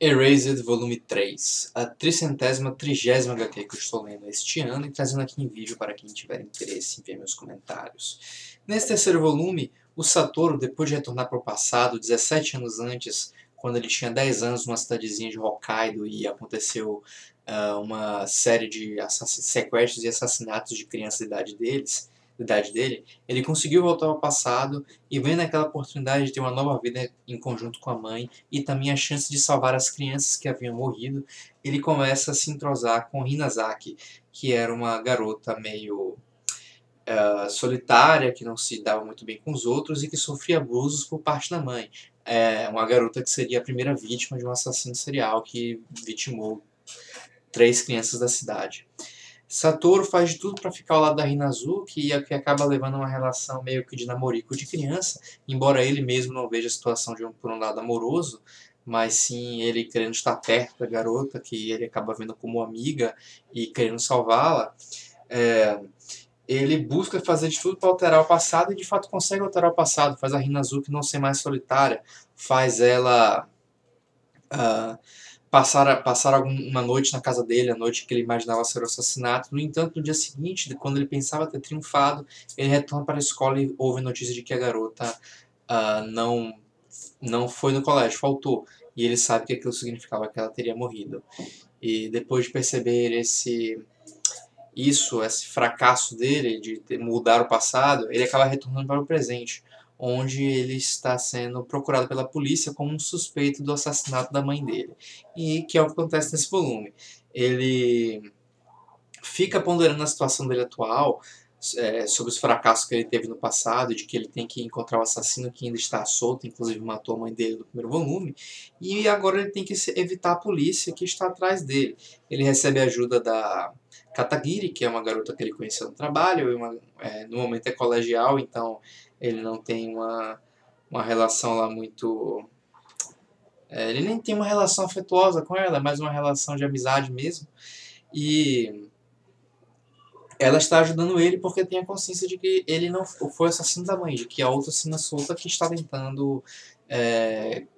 Erased Volume 3, a 330ª HQ que eu estou lendo este ano e trazendo aqui em vídeo para quem tiver interesse em ver meus comentários. Nesse terceiro volume, o Satoru, depois de retornar para o passado, 17 anos antes, quando ele tinha 10 anos numa cidadezinha de Hokkaido e aconteceu uma série de sequestros e assassinatos de crianças da idade dele, ele conseguiu voltar ao passado e vendo aquela oportunidade de ter uma nova vida em conjunto com a mãe e também a chance de salvar as crianças que haviam morrido, ele começa a se entrosar com Hinazaki, que era uma garota meio solitária, que não se dava muito bem com os outros e que sofria abusos por parte da mãe. Uma garota que seria a primeira vítima de um assassino serial que vitimou 3 crianças da cidade. Satoru faz de tudo para ficar ao lado da Hinazuki e que acaba levando uma relação meio que de namorico de criança, embora ele mesmo não veja a situação por um lado amoroso, mas sim ele querendo estar perto da garota, que ele acaba vendo como amiga e querendo salvá-la. Ele busca fazer de tudo para alterar o passado e de fato consegue alterar o passado, faz a Hinazuki não ser mais solitária, faz ela passar uma noite na casa dele, a noite que ele imaginava ser o assassinato. No entanto, no dia seguinte, quando ele pensava ter triunfado, ele retorna para a escola e ouve a notícia de que a garota não foi no colégio, faltou. E ele sabe que aquilo significava que ela teria morrido. E depois de perceber esse fracasso dele de mudar o passado, ele acaba retornando para o presente, onde ele está sendo procurado pela polícia como um suspeito do assassinato da mãe dele. E que é o que acontece nesse volume. Ele fica ponderando a situação dele atual, sobre os fracassos que ele teve no passado, de que ele tem que encontrar o assassino que ainda está solto, inclusive matou a mãe dele no primeiro volume, e agora ele tem que evitar a polícia que está atrás dele. Ele recebe a ajuda da Katagiri, que é uma garota que ele conheceu no trabalho, no momento é colegial, então ele não tem uma relação lá muito... ele nem tem uma relação afetuosa com ela, é mais uma relação de amizade mesmo, e ela está ajudando ele porque tem a consciência de que ele não foi assassino da mãe, de que a outra assassina solta que está tentando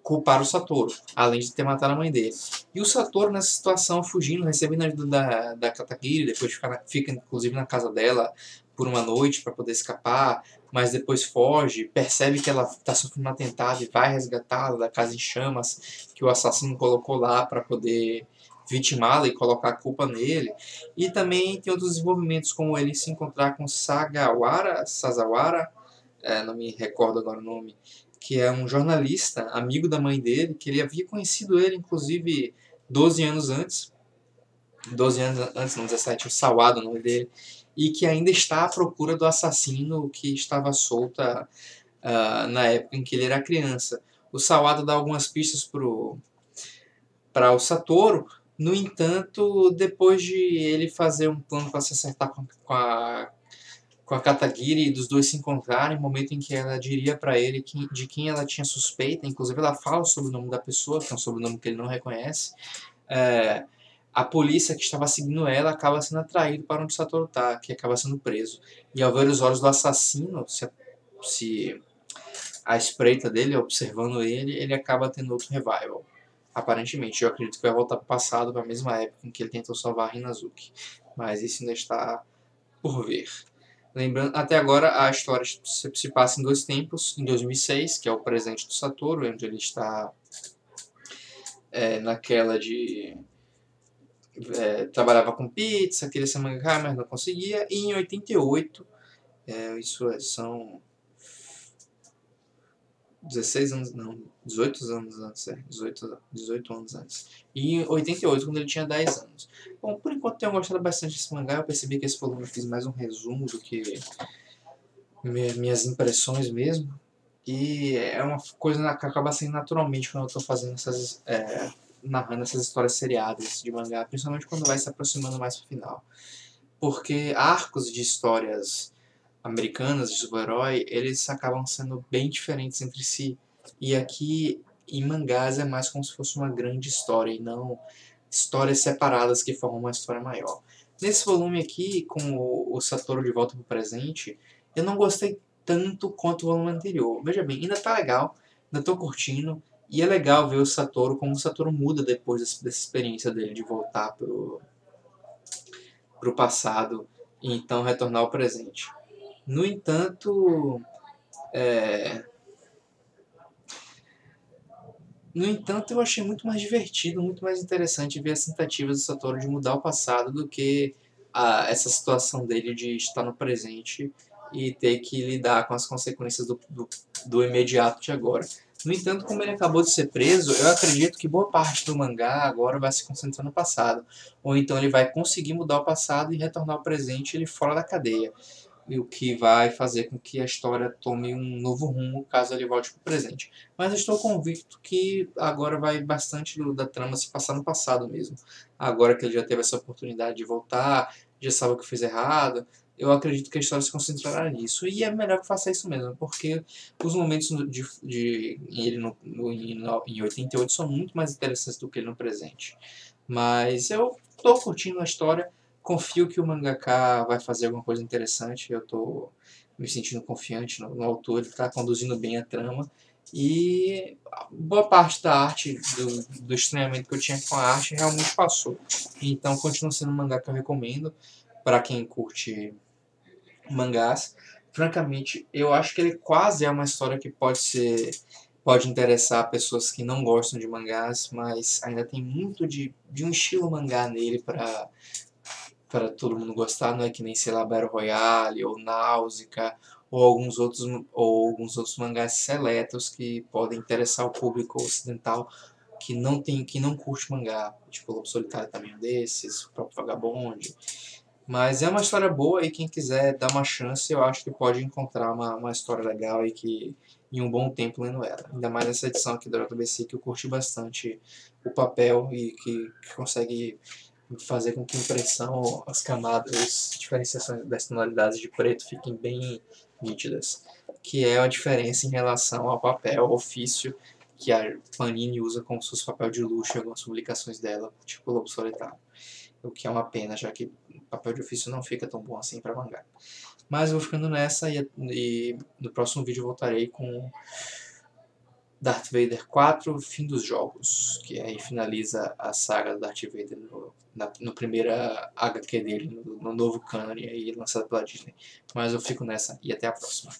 culpar o Satoru, além de ter matado a mãe dele. E o Satoru nessa situação, fugindo, recebendo a ajuda da Katagiri, depois fica inclusive na casa dela por uma noite para poder escapar, mas depois foge, percebe que ela está sofrendo um atentado e vai resgatá-la da casa em chamas que o assassino colocou lá para poder vitimá-la e colocar a culpa nele. E também tem outros desenvolvimentos, como ele se encontrar com Sazawara, não me recordo agora o nome, que é um jornalista, amigo da mãe dele, que ele havia conhecido ele, inclusive, 12 anos antes. 12 anos antes, não, 17, o Sawada, o nome dele, e que ainda está à procura do assassino que estava solta na época em que ele era criança. O Sawada dá algumas pistas para o Satoru. No entanto, depois de ele fazer um plano para se acertar com a Katagiri e dos dois se encontrarem, no momento em que ela diria para ele de quem ela tinha suspeita, inclusive ela fala sobre o nome da pessoa, que é um sobrenome que ele não reconhece, a polícia que estava seguindo ela acaba sendo atraído para onde o Satoru está, que acaba sendo preso. E ao ver os olhos do assassino, se a espreita dele, observando ele acaba tendo outro revival. Aparentemente, eu acredito que vai voltar para o passado, para a mesma época em que ele tentou salvar a Hinazuki. Mas isso ainda está por ver. Lembrando, até agora a história se passa em 2 tempos. Em 2006, que é o presente do Satoru, onde ele está naquela de... trabalhava com pizza, queria ser mangaka, mas não conseguia. E em 88, são 16 anos, não, 18 anos antes, 18 anos antes. E em 88, quando ele tinha 10 anos. Bom, por enquanto tenho gostado bastante desse mangá, eu percebi que esse volume eu fiz mais um resumo do que minhas impressões mesmo. E é uma coisa que acaba sendo naturalmente quando eu estou fazendo narrando essas histórias seriadas de mangá, principalmente quando vai se aproximando mais pro final. Porque arcos de histórias americanas de super-herói, eles acabam sendo bem diferentes entre si. E aqui, em mangás, é mais como se fosse uma grande história, e não histórias separadas que formam uma história maior. Nesse volume aqui, com o Satoru de volta pro presente, eu não gostei tanto quanto o volume anterior. Veja bem, ainda tá legal, ainda tô curtindo, E é legal ver o Satoru, como o Satoru muda depois dessa experiência dele de voltar pro passado e então retornar ao presente. No entanto, é, eu achei muito mais divertido, muito mais interessante ver as tentativas do Satoru de mudar o passado do que essa situação dele de estar no presente e ter que lidar com as consequências do imediato de agora. No entanto, como ele acabou de ser preso, eu acredito que boa parte do mangá agora vai se concentrar no passado. Ou então ele vai conseguir mudar o passado e retornar ao presente ele fora da cadeia. E o que vai fazer com que a história tome um novo rumo caso ele volte para o presente. Mas eu estou convicto que agora vai bastante da trama se passar no passado mesmo. Agora que ele já teve essa oportunidade de voltar, já sabe o que fez errado, eu acredito que a história se concentrará nisso. E é melhor que faça isso mesmo, porque os momentos de ele em 88 são muito mais interessantes do que ele no presente. Mas eu estou curtindo a história. Confio que o mangaka vai fazer alguma coisa interessante. Eu estou me sentindo confiante no autor, ele está conduzindo bem a trama. E boa parte da arte, do estranhamento que eu tinha com a arte, realmente passou. Então continua sendo um mangá que eu recomendo para quem curte mangás. Francamente, eu acho que ele quase é uma história que pode interessar pessoas que não gostam de mangás, mas ainda tem muito de um estilo mangá nele para todo mundo gostar, não é que nem, sei lá, Battle Royale ou Náusea ou alguns outros mangás seletos que podem interessar o público ocidental que não curte mangá, tipo Lobo Solitário também é um desses, o próprio Vagabond. Mas é uma história boa e quem quiser dar uma chance, eu acho que pode encontrar uma história legal e que em um bom tempo lendo ela. Ainda mais essa edição aqui da JBC que eu curti bastante o papel e que consegue fazer com que a impressão, as camadas, as diferenciações das tonalidades de preto fiquem bem nítidas, que é a diferença em relação ao papel ofício que a Panini usa como se fosse papel de luxo em algumas publicações dela, tipo o Lobo Solitário. O que é uma pena, já que o papel de ofício não fica tão bom assim para mangá. Mas eu vou ficando nessa e no próximo vídeo eu voltarei com Darth Vader 4, Fim dos Jogos, que aí finaliza a saga do Darth Vader no primeira HQ dele, no novo canon aí lançado pela Disney. Mas eu fico nessa e até a próxima.